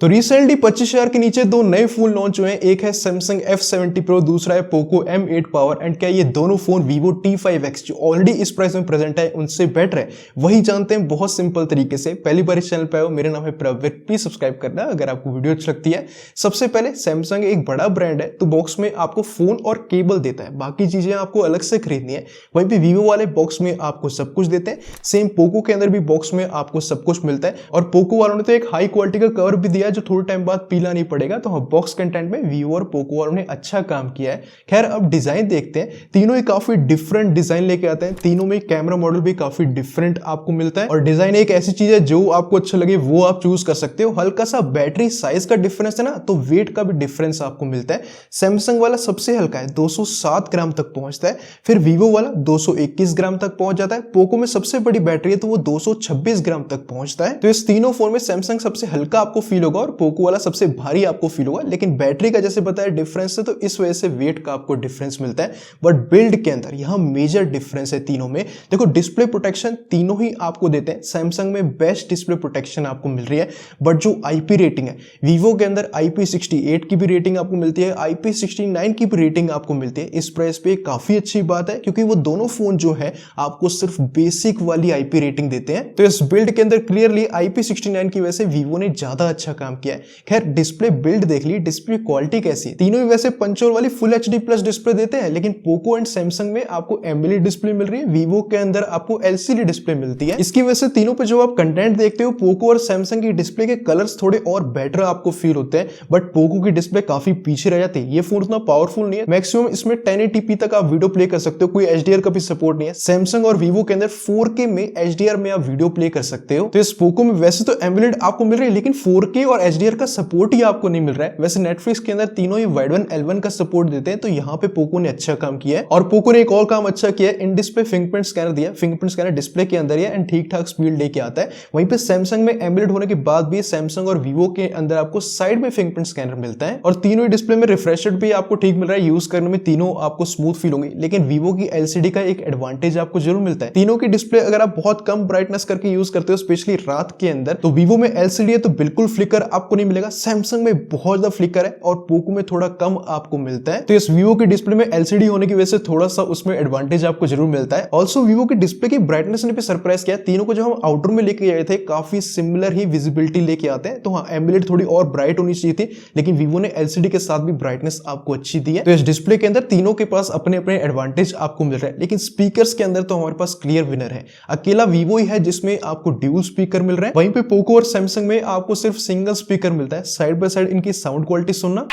तो रिसेंटली 25,000 के नीचे दो नए फोन लॉन्च हुए हैं। एक है Samsung F70 Pro, दूसरा है Poco M8 पावर। एंड क्या ये दोनों फोन Vivo T5X जो ऑलरेडी इस प्राइस में प्रेजेंट है उनसे बेटर है, वही जानते हैं बहुत सिंपल तरीके से। पहली बार इस चैनल पे आए, मेरा नाम है प्रवीर, प्लीज सब्सक्राइब करना अगर आपको वीडियो अच्छी लगती है। सबसे पहले Samsung एक बड़ा ब्रांड है तो बॉक्स में आपको फोन और केबल देता है, बाकी चीजें आपको अलग से खरीदनी है। वहीं पे Vivo वाले बॉक्स में आपको सब कुछ देते हैं। सेम Poco के अंदर भी बॉक्स में आपको सब कुछ मिलता है और Poco वालों ने तो एक हाई क्वालिटी का कवर भी दिया जो थोड़े टाइम बाद पीला नहीं पड़ेगा। तो हाँ, बॉक्स कंटेंट में Vivo और Poco वालों ने अच्छा काम किया है। खैर अब डिजाइन देखते हैं, तीनों ही काफी डिफरेंट डिजाइन लेके आते हैं। तीनों में कैमरा मॉडल भी काफी डिफरेंट आपको मिलता है और डिजाइन एक ऐसी चीज है जो आपको अच्छा लगे वो आप चूज कर सकते हो। हल्का सा बैटरी साइज का डिफरेंस है ना, तो वेट का भी डिफरेंस आपको मिलता है। सैमसंग वाला सबसे हल्का है, 207 ग्राम तक पहुंचता है। फिर Vivo वाला 221 ग्राम तक पहुंच जाता है। पोको में सबसे बड़ी बैटरी है तो वो 226 ग्राम तक पहुंचता है। तो इस तीनों फोन में सैमसंग सबसे हल्का आपको फील होगा और पोको वाला सबसे भारी आपको फील होगा। लेकिन बैटरी का जैसे बताया डिफरेंस है तो इस वजह से वेट का आपको डिफरेंस मिलता है। बट बिल्ड के अंदर यहां मेजर डिफरेंस है तीनों में। देखो डिस्प्ले प्रोटेक्शन तीनों ही आपको देते हैं। सैमसंग में बेस्ट डिस्प्ले प्रोटेक्शन आपको मिल रही है, बट जो आईपी रेटिंग है Vivo के अंदर IP68 की भी रेटिंग आपको मिलती है, IP69 की भी रेटिंग आपको मिलती है। इस प्राइस पे काफी अच्छी बात है क्योंकि वो दोनों फोन जो है आपको सिर्फ बेसिक वाली आईपी रेटिंग देते हैं। तो इस बिल्ड के अंदर क्लियरली IP69 की वजह से Vivo ने ज्यादा अच्छा काम किया है। खैर डिस्प्ले बिल्ड देख ली, डिस्प्ले क्वालिटी कैसी है। तीनों ही वैसे पंचोल वाली फुल HD प्लस डिस्प्ले देते हैं, लेकिन पोको एंड सैमसंग में आपको एमोलेड डिस्प्ले मिल रही है, Vivo के अंदर आपको LCD डिस्प्ले मिलती है। इसकी वजह से तीनों पे जो आप कंटेंट देखते हो पोको और सैमसंग की डिस्प्ले के कलर्स थोड़े और बेटर आपको फील होते हैं, बट पोको की डिस्प्ले काफी पीछे रह जाती है। ये फोन उतना पावरफुल नहीं है, मैक्सिमम इसमें 1080p तक आप वीडियो प्ले कर सकते हो, कोई HDR का भी सपोर्ट नहीं है। सैमसंग और Vivo के अंदर 4K में HDR में आप वीडियो प्ले कर सकते हो। तो इस पोको में वैसे तो एमोलेड आपको मिल रही है, लेकिन 4K और HDR का सपोर्ट ही आपको नहीं मिल रहा है। वैसे नेटफ्लिक्स के अंदर तीनों ही वाइड L1 का सपोर्ट देते हैं, तो यहाँ पे पोको ने अच्छा काम किया है। और पोको ने एक और काम अच्छा किया है, इन डिस्प्ले फिंगरप्रिंट स्कैनर दिया। फिंगरप्रिंट स्कैनर डिस्प्ले के अंदर है एंड ठीक ठाक स्पीड लेके आता है। वहीं पे सैमसंग में एमोलेड होने के बाद भी सैमसंग और Vivo के अंदर आपको साइड में फिंगरप्रिंट स्कैनर मिलता है और तीनों ही डिस्प्ले में रिफ्रेश रेट भी आपको ठीक मिल रहा है। यूज करने में तीनों आपको स्मूथ फील होंगी। लेकिन Vivo की LCD का एक एडवांटेज आपको जरूर मिलता है। तीनों की डिस्प्ले अगर आप बहुत कम ब्राइटनेस करके यूज करते हो, स्पेशली रात के अंदर, तो Vivo में LCD है तो बिल्कुल फ्लिकर आपको नहीं मिलेगा। सैमसंग में बहुत ज्यादा फ्लिकर है और पोको में थोड़ा कम आपको मिलता है। तो इस Vivo की डिस्प्ले में LCD होने की वजह से थोड़ा सा उसमें एडवांटेज आपको जरूर मिलता है। ऑल्सो Vivo की डिस्प्ले की ब्राइटनेस ने भी सरप्राइज किया। तीनों को जो हम आउटडोर में लेके आए थे काफी सिमिलर ही विजिबिलिटी लेके आते हैं। तो हाँ, एमोलेड थोड़ी और ब्राइट होनी चाहिए थी, लेकिन Vivo ने LCD के साथ भी ब्राइटनेस आपको अच्छी दी है। तो इस डिस्प्ले के अंदर तीनों के पास अपने अपने एडवांटेज आपको मिल रहा है। लेकिन स्पीकर्स के अंदर तो हमारे पास क्लियर विनर है, अकेला Vivo ही है जिसमें आपको ड्यूल स्पीकर मिल रहा है। वहीं पे पोको और सैमसंग में आपको सिर्फ सिंगल स्पीकर मिलता है। साइड बाय साइड इनकी साउंड क्वालिटी सुनना,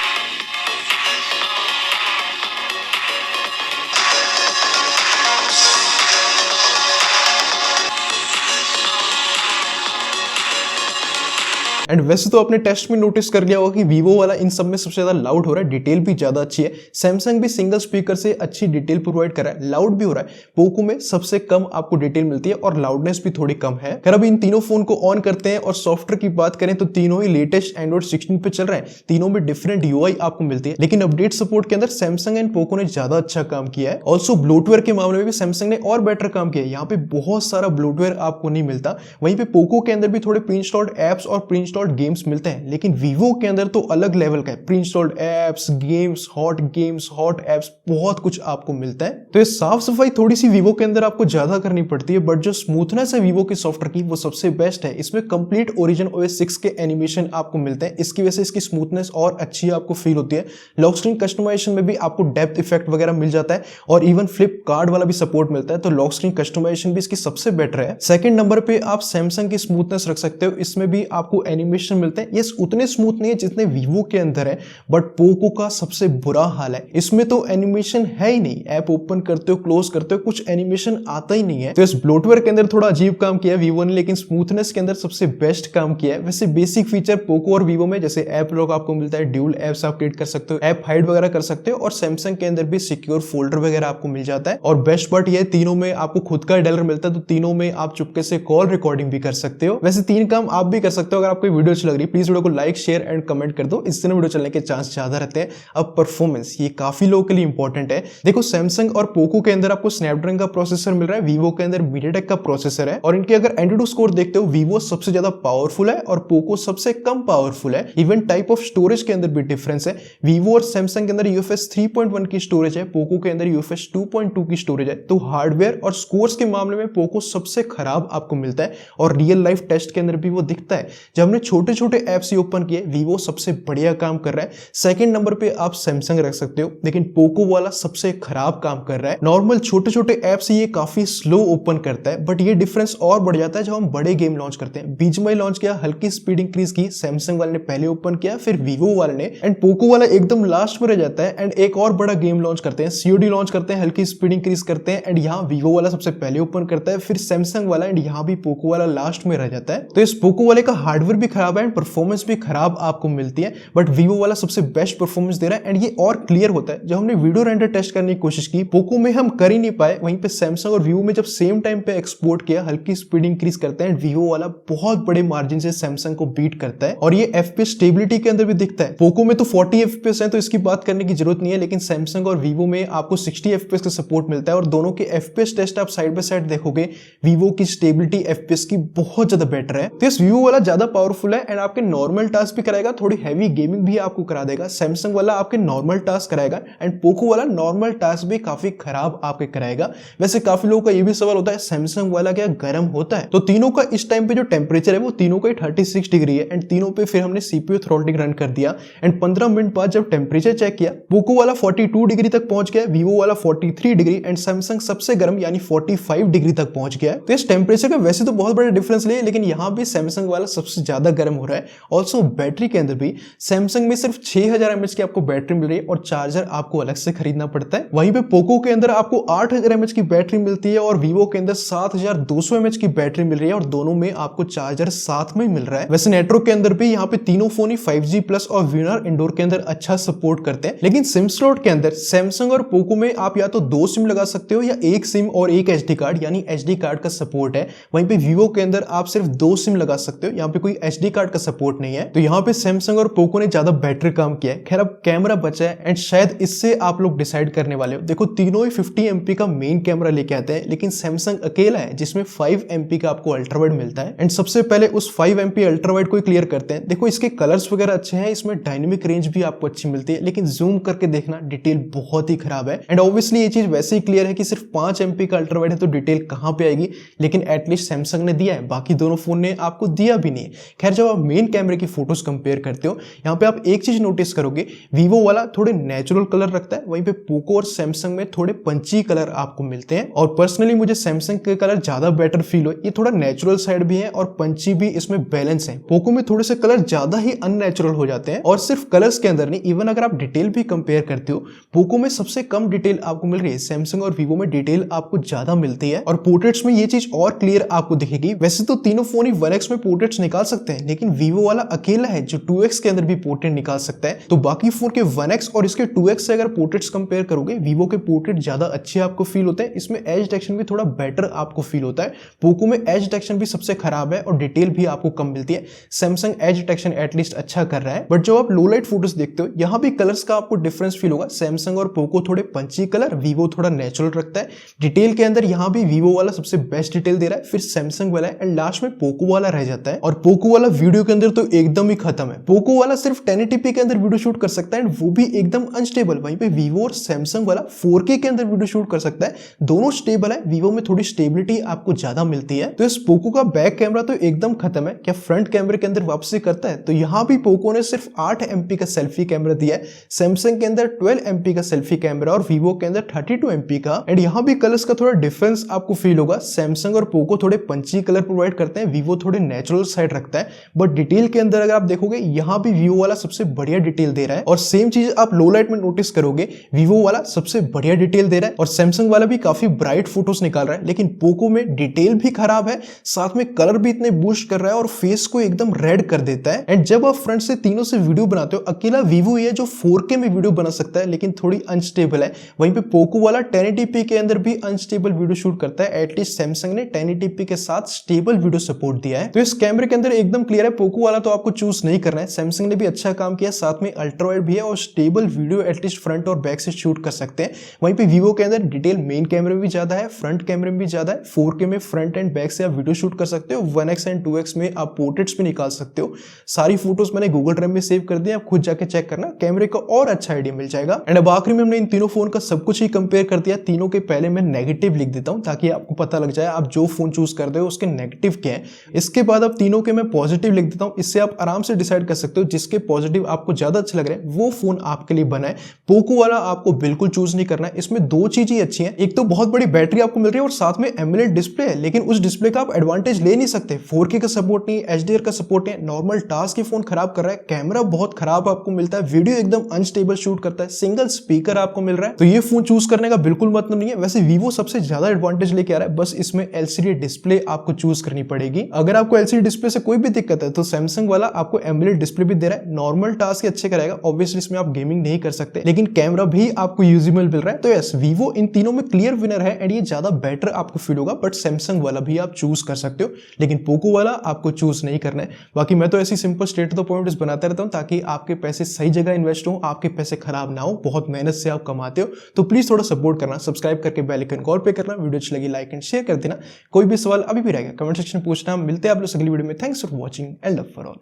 एंड वैसे तो आपने टेस्ट में नोटिस कर लिया होगा कि Vivo वाला इन सब में सबसे ज्यादा लाउड हो रहा है, डिटेल भी ज्यादा अच्छी है। सैमसंग भी सिंगल स्पीकर से अच्छी डिटेल प्रोवाइड कर रहा है, लाउड भी हो रहा है। पोको में सबसे कम आपको डिटेल मिलती है और लाउडनेस भी थोड़ी कम है। खैर अब इन तीनों फोन को ऑन करते हैं और सॉफ्टवेयर की बात करें तो तीनों ही लेटेस्ट Android 16 पे चल रहे हैं। तीनों में डिफरेंट UI आपको मिलती है, लेकिन अपडेट सपोर्ट के अंदर सैमसंग एंड पोको ने ज्यादा अच्छा काम किया है। ऑल्सो ब्लोटवेयर के मामले में भी सैमसंग ने और बेटर काम किया है। यहाँ पे बहुत सारा ब्लोटवेयर आपको नहीं मिलता। वहीं पे पोको के अंदर भी थोड़े प्री इंस्टॉल्ड एप्स और प्री इंस्टॉल्ड गेम्स मिलते हैं, लेकिन Vivo के अंदर तो अलग लेवल का है। Pre installed apps, games, hot apps, बहुत कुछ आपको मिलता है। तो ये साफ सफाई थोड़ी सी Vivo के अंदर आपको ज्यादा करनी पड़ती है, बट जो स्मूथनेस है Vivo के सॉफ्टवेयर की वो सबसे बेस्ट है। इसमें कंप्लीट Origin OS 6 के एनिमेशन आपको मिलते हैं, इसकी वजह से इसकी स्मूथनेस और अच्छी आपको फील होती है। लॉक स्क्रीन कस्टमाइजेशन में भी आपको डेप्थ इफेक्ट वगैरह मिल जाता है और इवन फ्लिप कार्ड वाला भी सपोर्ट मिलता है। तो लॉक स्क्रीन कस्टमाइजेशन भी इसकी सबसे बेटर है। सेकंड नंबर पे आप सैमसंग की स्मूथनेस रख सकते हो, इसमें भी आपको एनिमेशन मिलते हैं। ये उतने स्मूथ नहीं है जितने Vivo के अंदर है, बट पोको का सबसे बुरा हाल है, इसमें तो एनिमेशन है ही नहीं। ऐप ओपन करते हो, क्लोज करते हो, कुछ एनिमेशन आता ही नहीं है। तो इस ब्लोटवेयर के अंदर थोड़ा अजीब काम किया है Vivo ने, लेकिन स्मूथनेस के अंदर सबसे बेस्ट काम किया है। वैसे बेसिक फीचर पोको और Vivo में जैसे ऐप लॉक आपको मिलता है, ड्यूल एप्स आप क्रिएट कर सकते हो, ऐप हाइड वगैरह कर सकते हो, और सैमसंग के अंदर भी सिक्योर फोल्डर वगैरह आपको मिल जाता है। और बेस्ट पार्ट ये तीनों में आपको खुद का डायलर मिलता है, तो तीनों में आप चुपके से कॉल रिकॉर्डिंग भी कर सकते हो। वैसे तीन काम आप भी कर सकते हो। अगर आप कोई वीडियो अच्छी लग रही है प्लीज वीडियो को लाइक शेयर एंड कमेंट कर दो, इससे ना वीडियो चलने के चांस ज्यादा रहते हैं। अब परफॉर्मेंस ये काफी लोगों के लिए इंपॉर्टेंट है। देखो सैमसंग और पोको के अंदर आपको स्नैपड्रैगन का प्रोसेसर मिल रहा है, वीवो के अंदर मीडियाटेक का प्रोसेसर है, और इनके अगर एंट्री स्कोर देखते हो वीवो सबसे ज्यादा पावरफुल है और पोको सबसे कम पावरफुल है। इवन टाइप ऑफ स्टोरेज के अंदर भी डिफरेंस है, वीवो और सैमसंग के अंदर यूएफएस 3.1 की स्टोरेज है, पोको के अंदर यूएफएस 2.2 की स्टोरेज है। तो हार्डवेयर और स्कोर्स के मामले में पोको सबसे खराब आपको मिलता है और रियल लाइफ टेस्ट के अंदर भी वो दिखता है। जब हमने छोटे छोटे एप्स ही ओपन किए वीवो सबसे बढ़िया काम कर रहा है, सेकंड नंबर पे आप सैमसंग रख सकते हो, लेकिन पोको वाला सबसे खराब काम कर रहा है। नॉर्मल छोटे छोटे एप्स ये काफी स्लो ओपन करता है, बट ये डिफरेंस और बढ़ जाता है जब हम बड़े गेम लॉन्च करते हैं। बीच में लॉन्च किया, हल्की स्पीड इंक्रीज की, सैमसंग वाले ने पहले ओपन किया फिर वीवो वाले ने, एंड पोको वाला एकदम लास्ट में रह जाता है। एंड एक और बड़ा गेम लॉन्च करते हैं, सीओडी लॉन्च करते हैं, हल्की स्पीड इंक्रीज करते हैं, एंड यहाँ वीवो वाला सबसे पहले ओपन करता है फिर सैमसंग वाला, एंड यहाँ भी पोको वाला लास्ट में रह जाता है। तो इस पोको वाले का हार्डवेयर भी खराब है एंड परफॉर्मेंस भी खराब आपको मिलती है, बट वीवो वाला सबसे बेस्ट परफॉर्मेंस दे रहा है। एंड ये और क्लियर होता है जब हमने वीडियो रेंडर टेस्ट करने की कोशिश की, पोको में हम कर ही नहीं पाए, वहीं पे सैमसंग और वीवो में जब सेम टाइम पे एक्सपोर्ट किया, हल्की स्पीड इंक्रीज करते हैं, वीवो वाला बहुत बड़े मार्जिन से सैमसंग को बीट करता है। और ये एफपीएस स्टेबिलिटी के अंदर भी दिखता है, पोको में तो 40 एफपीएस है तो इसकी बात करने की जरूरत नहीं है, लेकिन सैमसंग और वीवो में आपको 60 एफपीएस का सपोर्ट मिलता है। और दोनों के एफपीएस टेस्ट आप साइड बाय साइड देखोगे, वीवो की स्टेबिलिटी एफपीएस की बहुत ज्यादा बेटर है। तो इस वीवो वाला ज्यादा पावरफुल है एंड आपके नॉर्मल टास्क भी कराएगा, थोड़ी हैवी गेमिंग भी आपको करा देगा। सैमसंग वाला आपके नॉर्मल टास्क कराएगा एंड पोको वाला नॉर्मल टास्क भी काफी खराब आपके कराएगा। वैसे काफी लोगों का ये भी सवाल होता है सैमसंग वाला क्या गर्म होता है, तो तीनों का इस टाइम पे जो टेम्परेचर है वो तीनों का 36 डिग्री है, एंड तीनों पे फिर हमने सीपीयू थ्रॉटलिंग रन कर दिया, एंड 15 मिनट बाद जब टेम्परेचर चेक किया, पोको वाला 42 डिग्री तक पहुंच गया, वीवो वाला 43 डिग्री, एंड सैमसंग सबसे गर्म यानी 45 डिग्री तक पहुंच गया। तो इस टेम्परेचर का वैसे तो बहुत बड़ा डिफरेंस नहीं है, लेकिन यहाँ भी सैमसंग वाला सबसे ज्यादा गर्म हो रहा है। ऑल्सो बैटरी के अंदर भी सैमसंग में सिर्फ 6000 mAh की आपको बैटरी मिल रही है और चार्जर आपको अलग से खरीदना पड़ता है। वहीं पे पोको के अंदर आपको 8000 mAh की बैटरी मिलती है और वीवो के अंदर 7200 mAh की बैटरी मिल रही है, और दोनों में आपको चार्जर साथ में मिल रहा है। वैसे नेटवर्क के अंदर भी यहाँ पे तीनों फोन ही 5G प्लस और वीनर इंडोर के अंदर अच्छा सपोर्ट करते हैं, लेकिन सिम स्लॉट के अंदर सैमसंग और पोको में आप या तो 2 सिम लगा सकते हो या एक सिम और एक एचडी कार्ड, यानी एचडी कार्ड का सपोर्ट है। वहीं पे वीवो के अंदर आप सिर्फ 2 सिम लगा सकते हो, यहाँ पे कोई एचडी कार्ड का सपोर्ट नहीं है। तो यहाँ पे सैमसंग और पोको ने ज्यादा बेटर काम किया है। खैर अब कैमरा बचा है एंड शायद इससे आप लोग डिसाइड करने वाले हो। देखो तीनों ही 50 MP का मेन कैमरा लेके आते हैं, लेकिन सैमसंग अकेला है जिसमें 5 MP का आपको अल्ट्रावाइड मिलता है। एंड सबसे पहले उस 5 MP अल्ट्रावाइड को क्लियर करते हैं। देखो इसके कलर्स वगैरह अच्छे हैं, इसमें डायनेमिक रेंज भी आपको अच्छी मिलती है, लेकिन जूम करके देखना डिटेल बहुत ही खराब है। एंड ऑब्वियसली ये चीज वैसे ही क्लियर है कि सिर्फ 5 MP का अल्ट्रावाइड है तो डिटेल कहां पे आएगी, लेकिन एटलीस्ट सैमसंग ने दिया है, बाकी दोनों फोन ने आपको दिया भी नहीं। खैर जब आप मेन कैमरे की फोटोज कंपेयर करते हो, यहाँ पे आप एक चीज नोटिस करोगे, वीवो वाला थोड़े नेचुरल कलर रखता है, वहीं पे पोको और सैमसंग में थोड़े पंची कलर आपको मिलते हैं। और पर्सनली मुझे सैमसंग के कलर ज्यादा बेटर फील हो, ये थोड़ा नेचुरल साइड भी है और पंची भी इसमें बैलेंस है। पोको में थोड़े से कलर ज्यादा ही अननेचुरल हो जाते हैं, और सिर्फ कलर्स के अंदर नहीं, इवन अगर आप डिटेल भी कंपेयर करते हो, पोको में सबसे कम डिटेल आपको मिल रही है, सैमसंग और वीवो में डिटेल आपको ज्यादा मिलती है। और पोर्ट्रेट्स में ये चीज और क्लियर आपको दिखेगी। वैसे तो तीनों फोन ही 1x में पोर्ट्रेट्स निकाल सकते हैं, लेकिन वीवो वाला अकेला है जो 2x के अंदर भी पोर्ट्रेट निकाल सकता है। तो बाकी फोन के 1x और इसके 2x से अगर पोर्ट्रेट्स कंपेयर करोगे, वीवो के पोर्ट्रेट ज्यादा अच्छे आपको फील होते हैं, इसमें एज डिटेक्शन भी थोड़ा बेटर आपको फील होता है। पोको में एज डिटेक्शन भी सबसे खराब है और डिटेल भी आपको कम मिलती है। सैमसंग एज डिटेक्शन एटलीस्ट अच्छा कर रहा है, बट जब आप लो लाइट फोटोज देखते हो, यहाँ भी कलर्स का आपको डिफरेंस फील होगा। सैमसंग और पोको थोड़े पंची कलर, वीवो थोड़ा नेचुरल रखता है। डिटेल के अंदर यहाँ भी वीवो वाला सबसे बेस्ट डिटेल दे रहा है, फिर सैमसंग वाला है, एंड लास्ट में पोको वाला रह जाता है। और पोको वाला वीडियो के अंदर तो एकदम ही खत्म है। पोको वाला सिर्फ 1080p के अंदर वीडियो शूट कर सकता है, एंड वो भी एकदम अनस्टेबल। वहीं पे वीवो और सैमसंग वाला 4K के अंदर वीडियो शूट कर सकता है, दोनों स्टेबल है। वीवो में थोड़ी स्टेबिलिटी आपको ज्यादा मिलती है। तो इस पोको का बैक कैमरा तो एकदम खत्म है, क्या फ्रंट कैमरे के अंदर वापसी करता है? तो यहाँ भी पोको ने सिर्फ 8 MP का सेल्फी कैमरा दिया है, सैमसंग के अंदर 12 MP का सेल्फी कैमरा और वीवो के अंदर 32 MP का। एंड यहाँ भी कलर्स का थोड़ा डिफरेंस आपको फील होगा। सैमसंग और पोको थोड़े पंची कलर प्रोवाइड करते हैं, वीवो थोड़े नेचुरल साइड रखता है। बट डिटेल के अंदर अगर आप देखोगे, यहाँ भी वीवो वाला सबसे बढ़िया डिटेल दे रहा है। और सेम चीज आप लो लाइट में नोटिस करोगे, वीवो वाला सबसे बढ़िया डिटेल दे रहा है और सैमसंग वाला भी काफी ब्राइट फोटोज निकाल रहा है। लेकिन पोको में डिटेल भी खराब है, साथ में कलर भी इतने बूस्ट कर रहा है और फेस को एकदम रेड कर देता है। एंड जब आप फ्रंट से तीनों से वीडियो बनाते हो, अकेला वीवो ही है जो 4K में वीडियो बना सकता है, लेकिन थोड़ी अनस्टेबल है। वहीं पे पोको वाला 1080p के अंदर भी अनस्टेबल वीडियो शूट करता है। एटलीस्ट सैमसंग ने 1080p के साथ स्टेबल वीडियो सपोर्ट दिया है। तो इस कैमरे के अंदर एकदम क्लियर है, पोको वाला तो आपको चूज नहीं करना है। सैमसंग ने भी अच्छा काम किया, साथ में अल्ट्रा वाइड भी है और स्टेबल वीडियो एटलीस्ट फ्रंट और बैक से शूट कर सकते हैं। वहीं पे वीवो के अंदर डिटेल मेन कैमरे में भी ज्यादा है, फ्रंट कैमरे में भी ज्यादा है, 4K में फ्रंट एंड बैक से आप वीडियो शूट कर सकते हो, 1x एंड 2x में आप पोर्ट्रेट्स भी निकाल सकते हो। सारी फोटोज मैंने गूगल ड्राइव में सेव कर दिया, आप खुद जाके चेक करना, कैमरे का और अच्छा आइडिया मिल जाएगा। एंड अब आखिरी में हमने इन तीनों फोन का सब कुछ ही कंपेयर कर दिया। तीनों के पहले मैं नेगेटिव लिख देता हूं ताकि आपको पता लग जाए आप जो फोन चूज करते हो उसके नेगेटिव क्या है। इसके बाद अब तीनों के मैं पॉजिटिव लिख देता हूं, इससे आप आराम से डिसाइड कर सकते हो जिसके पॉजिटिव आपको ज्यादा अच्छे लग रहे हैं वो फोन आपके लिए बना है। पोको वाला आपको बिल्कुल चूज नहीं करना है। इसमें दो चीजें अच्छी हैं, एक तो बहुत बड़ी बैटरी आपको मिल रही है और साथ में एमोलेड डिस्प्ले है, लेकिन उस डिस्प्ले का आप एडवांटेज ले नहीं सकते। 4K का सपोर्ट नहीं है, HDR का सपोर्ट नहीं है, नॉर्मल टास्क की फोन खराब कर रहा है, कैमरा बहुत खराब आपको मिलता है, वीडियो एकदम अनस्टेबल शूट करता है, सिंगल स्पीकर आपको मिल रहा है। तो ये फोन चूज करने का बिल्कुल मतलब नहीं है। वैसे वीवो सबसे ज्यादा एडवांटेज लेके आ रहा है, बस इसमें LCD डिस्प्ले आपको चूज करनी पड़ेगी। अगर आपको LCD डिस्प्ले से कोई भी दिक्कत है तो सैमसंग वाला आपको एमोलेड डिस्प्ले भी दे रहा है, नॉर्मल टास्क अच्छे करेगा। ऑब्वियसली इसमें आप गेमिंग नहीं कर सकते, लेकिन कैमरा भी आपको यूजेबल मिल रहा है। तो यस, वीवो इन तीनों में क्लियर विनर है एंड ये ज्यादा बेटर आपको फील होगा। बट सैमसंग वाला भी आप चूज कर सकते हो, लेकिन पोको वाला आपको चूज नहीं करना है। बाकी मैं तो ऐसी सिंपल स्टेट द पॉइंट बनाता रहता हूं ताकि आपके पैसे सही जगह इन्वेस्ट हो, आपके पैसे खराब ना हो। बहुत मेहनत से आप कमाते हो तो प्लीज थोड़ा सपोर्ट करना, सब्सक्राइब करके बेल आइकन कॉल पे करना, वीडियो अच्छी लगी लाइक एंड शेयर कर देना। कोई भी सवाल अभी भी रहेगा कमेंट सेक्शन में पूछना। मिलते हैं आप लोग अगली वीडियो में। Thanks for watching and love for all.